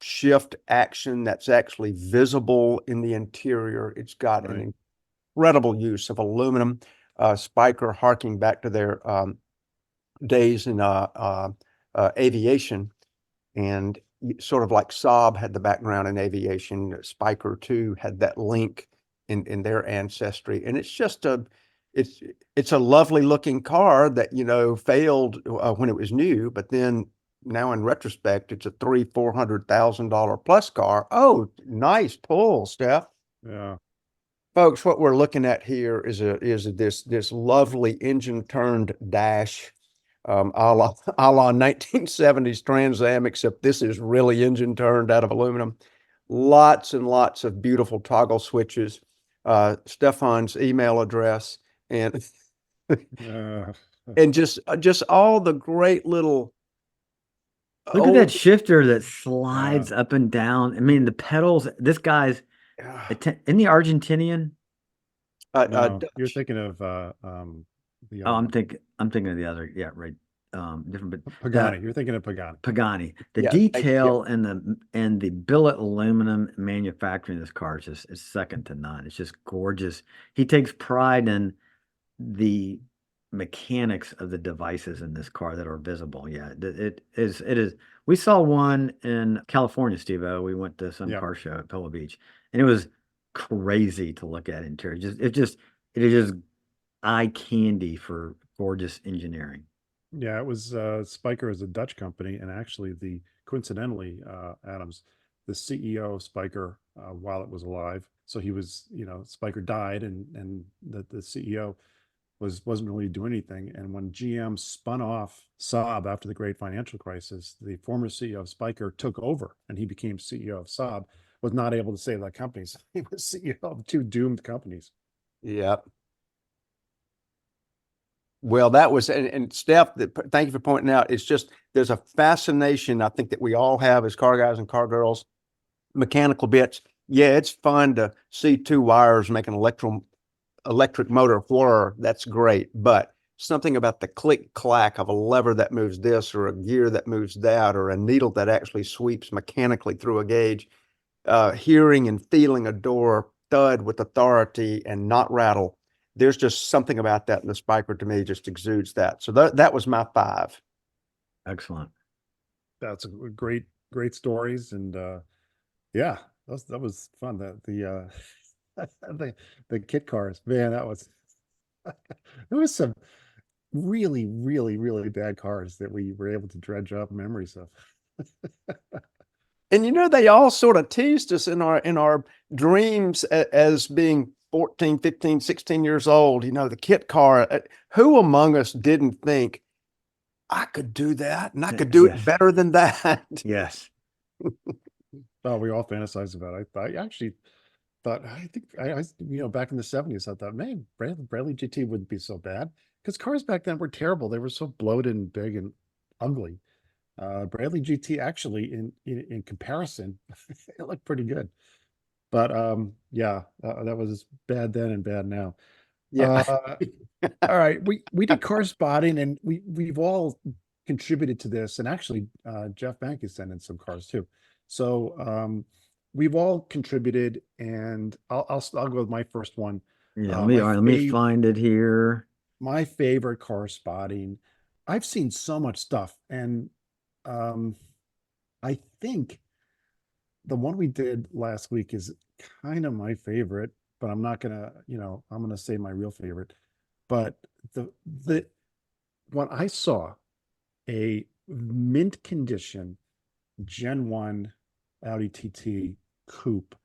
shift action that's actually visible in the interior. It's got an incredible use of aluminum. Spiker, harking back to their days in aviation, and sort of like Saab had the background in aviation, Spiker too had that link in their ancestry. And it's just it's a lovely looking car that, failed when it was new, but then now in retrospect, it's a $300,000-$400,000 plus car. Oh, nice pull, Steph.
Yeah.
Folks, what we're looking at here is this lovely engine turned dash, a la 1970s Trans Am, except this is really engine turned out of aluminum. Lots and lots of beautiful toggle switches. Stephan's email address, and and just all the great little.
Look at that shifter that slides up and down. I mean, the pedals. This guy's isn't he Argentinian?
No, you're thinking of the other
I'm thinking of the other. Yeah, right. Different, but
Pagani. You're thinking of Pagani.
Pagani. The detail and the billet aluminum manufacturing of this car is second to none. It's just gorgeous. He takes pride in the mechanics of the devices in this car that are visible. Yeah, it is. We saw one in California, Steve-O. We went to some car show at Pebble Beach, and it was crazy to look at interior. It is just eye candy for gorgeous engineering.
Yeah, it was Spiker is a Dutch company, and actually coincidentally, Adams, the CEO of Spiker, while it was alive, so he was, Spiker died, and the CEO wasn't really doing anything. And when GM spun off Saab after the great financial crisis, the former CEO of Spiker took over, and he became CEO of Saab. Was not able to save that company, so he was CEO of two doomed companies.
Yep. Well, that was, and Steph, thank you for pointing out. It's just, there's a fascination I think that we all have as car guys and car girls. Mechanical bits. Yeah, it's fun to see two wires make an electric motor whir. That's great. But something about the click clack of a lever that moves this, or a gear that moves that, or a needle that actually sweeps mechanically through a gauge, hearing and feeling a door thud with authority and not rattle. There's just something about that, and the Spiker to me just exudes that. So that was my 5.
Excellent.
That's a great stories, and yeah, that was fun. The kit cars, man, that was there was some really, really, really bad cars that we were able to dredge up memories of.
And they all sort of teased us in our dreams as being 14, 15, 16 years old, the kit car. Who among us didn't think I could do that, and I could do it better than that?
Yes.
Oh, we all fantasize about it. I actually thought, I think back in the 70s, I thought, man, Bradley GT wouldn't be so bad, because cars back then were terrible. They were so bloated and big and ugly. Bradley GT actually in comparison, it looked pretty good. But yeah, that was bad then and bad now.
Yeah.
All right, we did car spotting, and we've all contributed to this, and actually Jeff Bank is sending some cars too. So we've all contributed, and I'll go with my first one.
Yeah,
My
let me find it here.
my favorite car spotting. I've seen so much stuff, and I think the one we did last week is kind of my favorite, but I'm not gonna, I'm gonna say my real favorite. But the when I saw a mint condition Gen 1 Audi TT coupe,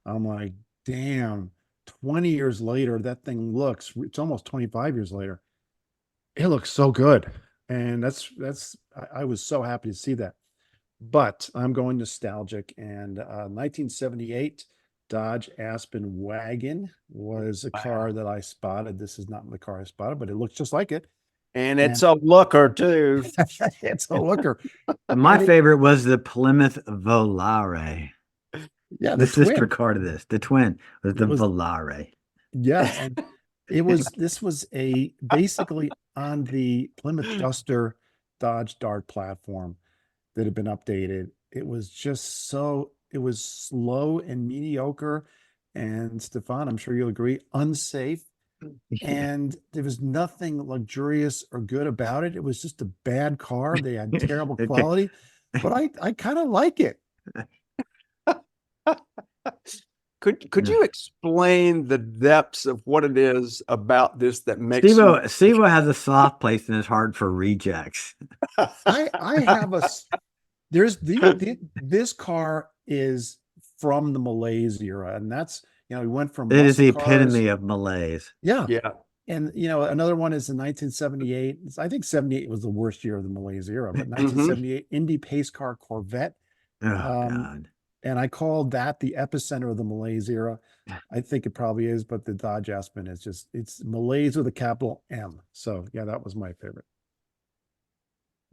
I'm like, damn, 20 years later, that thing it's almost 25 years later. It looks so good. And I was so happy to see that. But I'm going nostalgic, and 1978 Dodge Aspen wagon was a car that I spotted. This is not the car I spotted, but it looks just like it.
And it's a looker too.
It's a looker.
My favorite was the Plymouth Volare.
Yeah,
the sister car to this, the twin was the Volare.
Yes, and this was basically on the Plymouth Duster Dodge Dart platform that had been updated. It was slow and mediocre, and Stephan, I'm sure you'll agree, unsafe. And there was nothing luxurious or good about it. It was just a bad car. They had terrible quality, but I kind of like it.
Could you explain the depths of what it is about this that makes
Stevo has a soft place in his heart for rejects.
I have this car is from the Malaise era, and that's, we went from
it is the
cars.
epitome of malaise.
Yeah.
Yeah.
And another one is in 1978. I think 78 was the worst year of the Malaise era, but 1978 Indy Pace Car Corvette.
Oh God.
And I called that the epicenter of the Malaise era. I think it probably is, but the Dodge Aspen is it's Malaise with a capital M. So yeah, that was my favorite.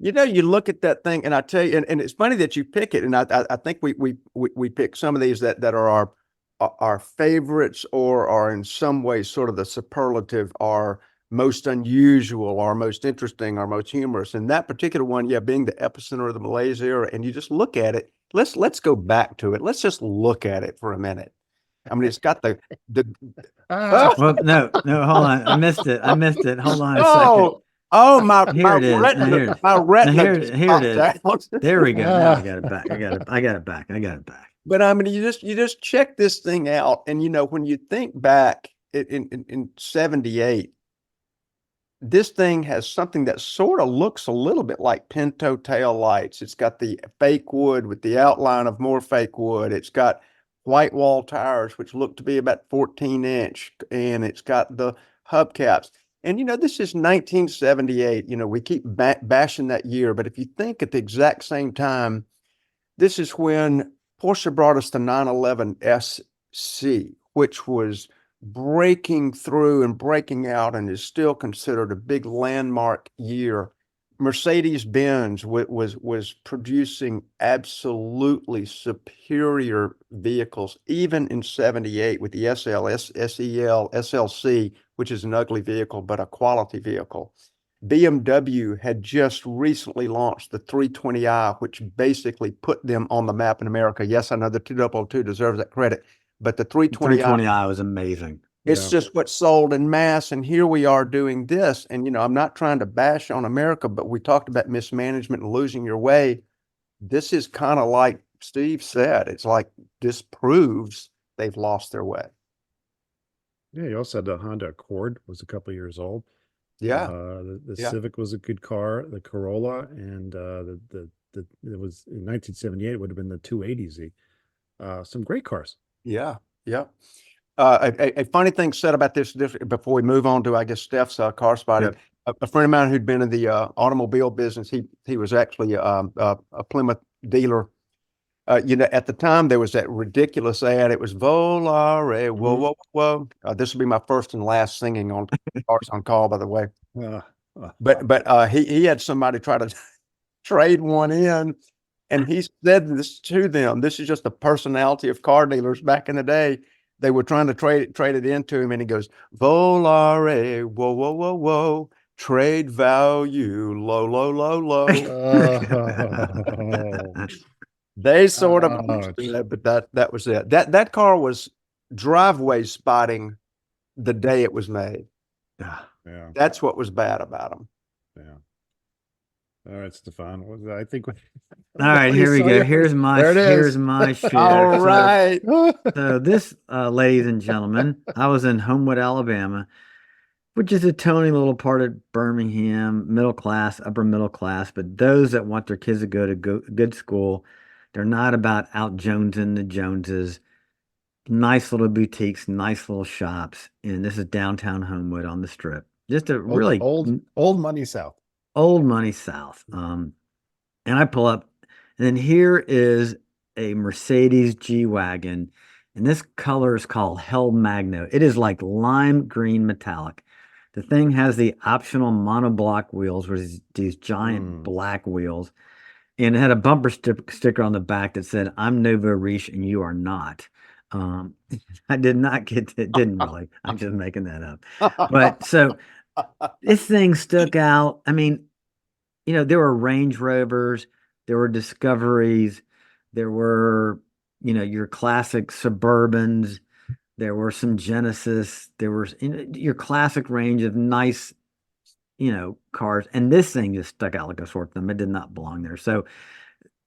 You look at that thing, and I tell you, and it's funny that you pick it. And I think we pick some of these that are our favorites, or are in some way sort of the superlative, are most unusual, or most interesting, or most humorous. And that particular one, being the epicenter of the Malaise era, and you just look at it. Let's go back to it. Let's just look at it for a minute. I mean, it's got the
well, no, hold on. I missed it. Hold on a second.
Oh, my
retina.
My retina.
Here it is. There we go. Now I got it back. I got it back.
But I mean, you just check this thing out, and when you think back in 78, this thing has something that sort of looks a little bit like Pinto tail lights. It's got the fake wood with the outline of more fake wood. It's got white wall tires, which look to be about 14-inch, and it's got the hubcaps. And, this is 1978. We keep bashing that year, but if you think at the exact same time, this is when Porsche brought us the 911 SC, which was breaking through and breaking out, and is still considered a big landmark year. Mercedes-Benz was producing absolutely superior vehicles, even in 78, with the SL, SEL, SLC, which is an ugly vehicle, but a quality vehicle. BMW had just recently launched the 320i, which basically put them on the map in America. Yes, I know the 2002 deserves that credit, but the 320i
was amazing.
It's just what sold in mass. And here we are doing this. And, I'm not trying to bash on America, but we talked about mismanagement and losing your way. This is kind of like Steve said. It's like this proves they've lost their way.
Yeah, you also had the Honda Accord, was a couple of years old.
Yeah.
The Civic was a good car, the Corolla, and it was in 1978, it would have been the 280Z. Some great cars.
Yeah. Yeah. A funny thing said about this before we move on to, I guess, Steph's car spotting. Yep. A friend of mine who'd been in the automobile business, he was actually a Plymouth dealer. At the time there was that ridiculous ad. It was Volare, whoa, whoa, whoa. This will be my first and last singing on Cars on Call, by the way. But he had somebody try trade one in. And he said this to them. This is just the personality of car dealers back in the day. They were trying to trade it into him, and he goes, "Volare, whoa, whoa, whoa, whoa, trade value, low, low, low, low."
Oh,
They sort of
ouch.
understood it, but that was it. That car was driveway spotting the day it was made.
Yeah.
That's what was bad about them.
Yeah. All right, Stephan. I think.
All right, here we go. Here's my share.
All right.
So this, ladies and gentlemen, I was in Homewood, Alabama, which is a tiny little part of Birmingham, middle class, upper middle class. But those that want their kids to go to good school, they're not about out jonesing the Joneses. Nice little boutiques, nice little shops, and this is downtown Homewood on the Strip. Just a really
old money South.
Old money South. And I pull up, and then here is a Mercedes G-Wagon, and this color is called Hell Magno. It is like lime green metallic. The thing has the optional monoblock wheels, which is these giant black wheels, and it had a bumper sticker on the back that said, "I'm Nouveau Riche and you are not." I did not get it. Didn't really. I'm just making that up. But so this thing stuck out. I mean, there were Range Rovers, there were Discoveries, there were, your classic Suburbans, there were some Genesis, there was your classic range of nice, cars. And this thing just stuck out like a sore thumb. It did not belong there. So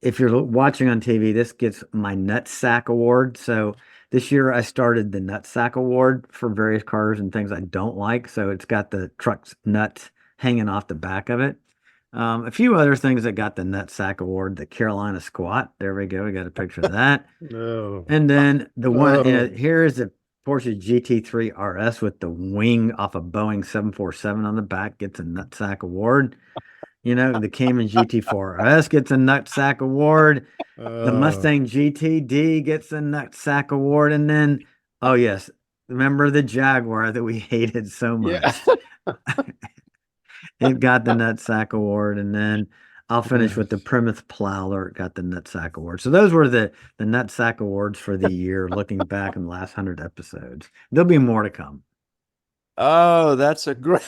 if you're watching on TV, this gets my Nutsack Award. So this year I started the Nutsack Award for various cars and things I don't like. So it's got the truck's nuts hanging off the back of it. A few other things that got the Nutsack Award, the Carolina Squat. There we go. We got a picture of that.
No.
And then the one, here is the Porsche GT3 RS with the wing off a Boeing 747 on the back, gets a Nutsack Award. The Cayman GT4 RS gets a Nutsack Award. The Mustang GTD gets a Nutsack Award. And then, oh yes, remember the Jaguar that we hated so much? Yeah. It got the Nutsack Award. And then I'll finish with the Plymouth Prowler. It got the Nutsack Award. So those were the Nutsack Awards for the year, looking back in the last 100 episodes. There'll be more to come.
Oh, that's a great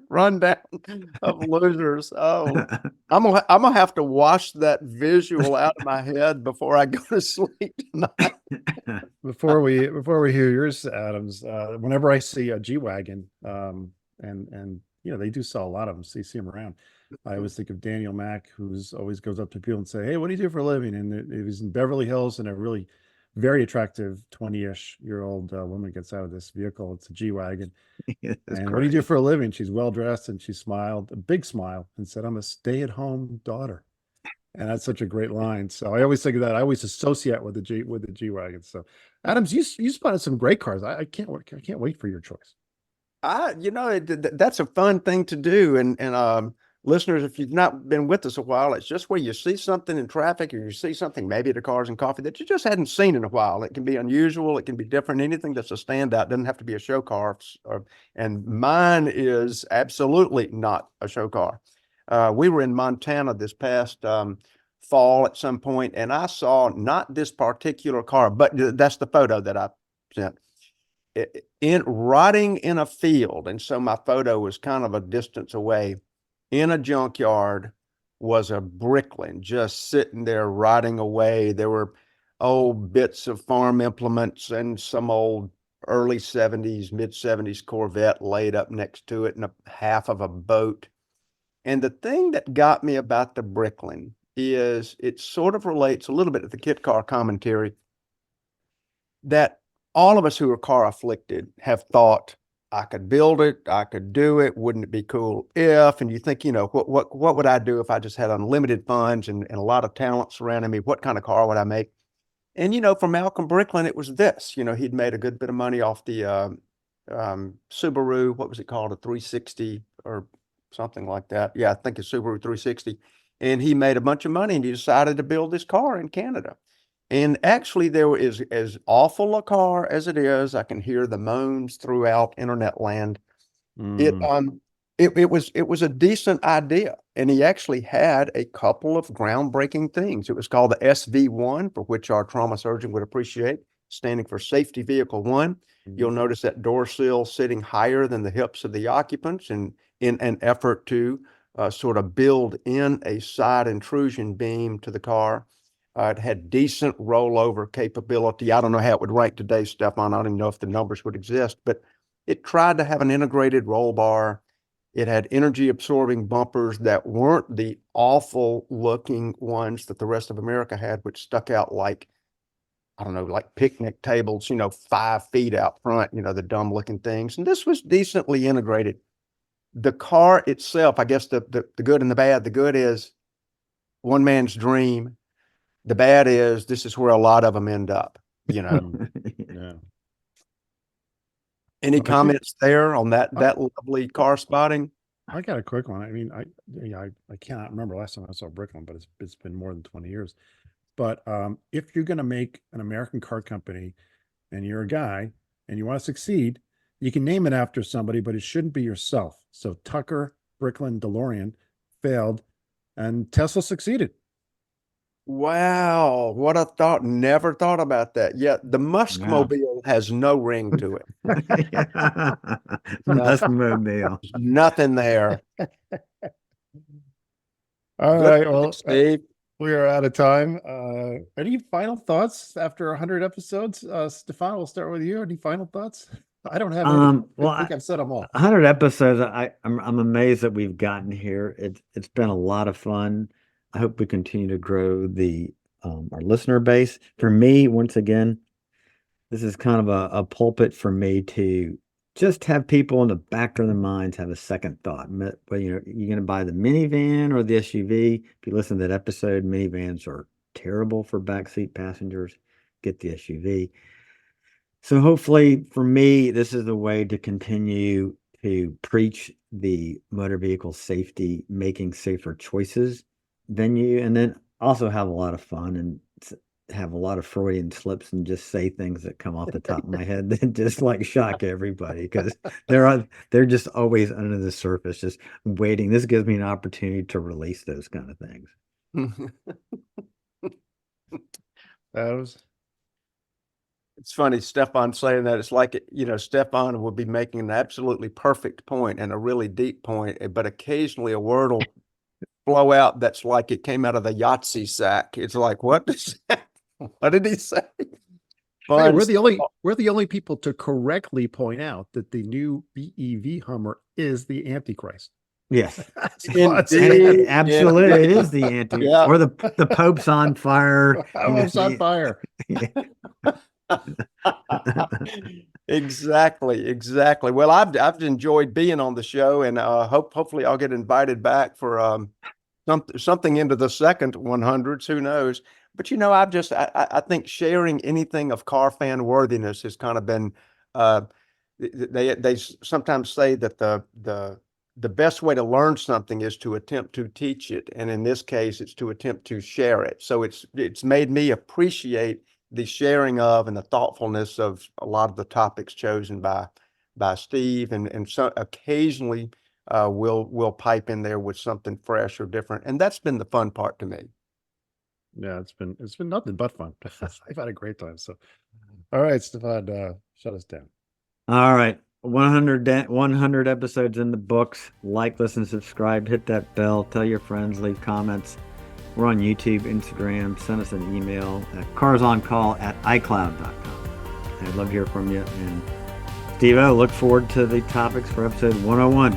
rundown of losers. Oh, I'm gonna have to wash that visual out of my head before I go to sleep tonight.
Before we hear yours, Adams, whenever I see a G-Wagon, and they do sell a lot of them, so you see them around. I always think of Daniel Mack, who's always goes up to people and say, "Hey, what do you do for a living?" And it was in Beverly Hills, and a really very attractive 20-ish-year-old woman gets out of this vehicle. It's a G-Wagon. And great. What do you do for a living? She's well dressed, and she smiled, a big smile, and said, "I'm a stay-at-home daughter." And that's such a great line. So I always think of that. I always associate with the G-Wagon. So Adams, you spotted some great cars. I can't wait for your choice.
That's a fun thing to do. And listeners, if you've not been with us a while, it's just where you see something in traffic, or you see something maybe at a Cars and Coffee that you just hadn't seen in a while. It can be unusual. It can be different. Anything that's a standout doesn't have to be a show car. And mine is absolutely not a show car. We were in Montana this past fall at some point, and I saw not this particular car, but that's the photo that I sent. Rotting in a field, and so my photo was kind of a distance away, in a junkyard, was a Bricklin just sitting there rotting away. There were old bits of farm implements and some old early 70s, mid 70s Corvette laid up next to it, and a half of a boat. And the thing that got me about the Bricklin is it sort of relates a little bit to the Kit Car commentary, that all of us who are car afflicted have thought, I could build it, I could do it, wouldn't it be cool if? And you think, what would I do if I just had unlimited funds and a lot of talent surrounding me? What kind of car would I make? And, for Malcolm Bricklin, it was this. He'd made a good bit of money off the Subaru, what was it called, a 360 or something like that. Yeah, I think it's Subaru 360. And he made a bunch of money, and he decided to build this car in Canada. And actually, there is as awful a car as it is. I can hear the moans throughout internet land. it was a decent idea, and he actually had a couple of groundbreaking things. It was called the SV1, for which our trauma surgeon would appreciate, standing for Safety Vehicle One. You'll notice that door sill sitting higher than the hips of the occupants, and in an effort to sort of build in a side intrusion beam to the car. It had decent rollover capability. I don't know how it would rank today, Stephan. I don't even know if the numbers would exist, but it tried to have an integrated roll bar. It had energy absorbing bumpers that weren't the awful looking ones that the rest of America had, which stuck out like, I don't know, like picnic tables, 5 feet out front, the dumb looking things. And this was decently integrated. The car itself, I guess the good and the bad. The good is one man's dream. The bad is this is where a lot of them end up,
Yeah.
Any comments there on that lovely car spotting?
I got a quick one. I mean, I cannot remember last time I saw a brick one, but it's been more than 20 years. But if you're going to make an American car company and you're a guy and you want to succeed, you can name it after somebody, but it shouldn't be yourself. So Tucker, Bricklin, DeLorean failed and Tesla succeeded.
Wow, what a thought. Never thought about that. Yeah, the Muskmobile has no ring to it.
Muskmobile.
Nothing there.
All
Good
right.
point,
Well,
Steve.
we are out of time. Any final thoughts after 100 episodes? Stephan, we'll start with you. Any final thoughts? I don't have any.
Well,
I think I've said them all.
100 episodes. I'm amazed that we've gotten here. It's been a lot of fun. I hope we continue to grow the our listener base. For me, once again, this is kind of a pulpit for me to just have people in the back of their minds have a second thought. But you're going to buy the minivan or the SUV. If you listen to that episode, minivans are terrible for backseat passengers. Get the SUV. So hopefully, for me, this is a way to continue to preach the motor vehicle safety, making safer choices venue, and then also have a lot of fun and have a lot of Freudian slips and just say things that come off the top of my head that just like shock everybody, because they're just always under the surface, just waiting. This gives me an opportunity to release those kind of things.
It's funny, Stephan saying that. It's like, Stephan would be making an absolutely perfect point and a really deep point, but occasionally a word will flow out that's like it came out of the Yahtzee sack. It's like, what did he say?
Hey, we're the only people to correctly point out that the new BEV Hummer is the Antichrist.
Yes,
Indeed.
absolutely, it is the anti, or the Pope's on fire.
Pope's on fire.
Exactly. Well, I've enjoyed being on the show, and hopefully I'll get invited back for something into the second 100s. Who knows? But I think sharing anything of car fan worthiness has kind of been. They sometimes say that the best way to learn something is to attempt to teach it, and in this case, it's to attempt to share it. So it's made me appreciate the sharing of and the thoughtfulness of a lot of the topics chosen by Steve, and so occasionally we'll pipe in there with something fresh or different, and that's been the fun part to me.
Yeah, it's been nothing but fun. I've had a great time. So, all right, Stephan, shut us down.
All right, 100 episodes in the books. Like, listen, subscribe, hit that bell, tell your friends, leave comments. We're on YouTube, Instagram. Send us an email at carsoncall@icloud.com. I'd love to hear from you. And Steve-O, look forward to the topics for episode 101.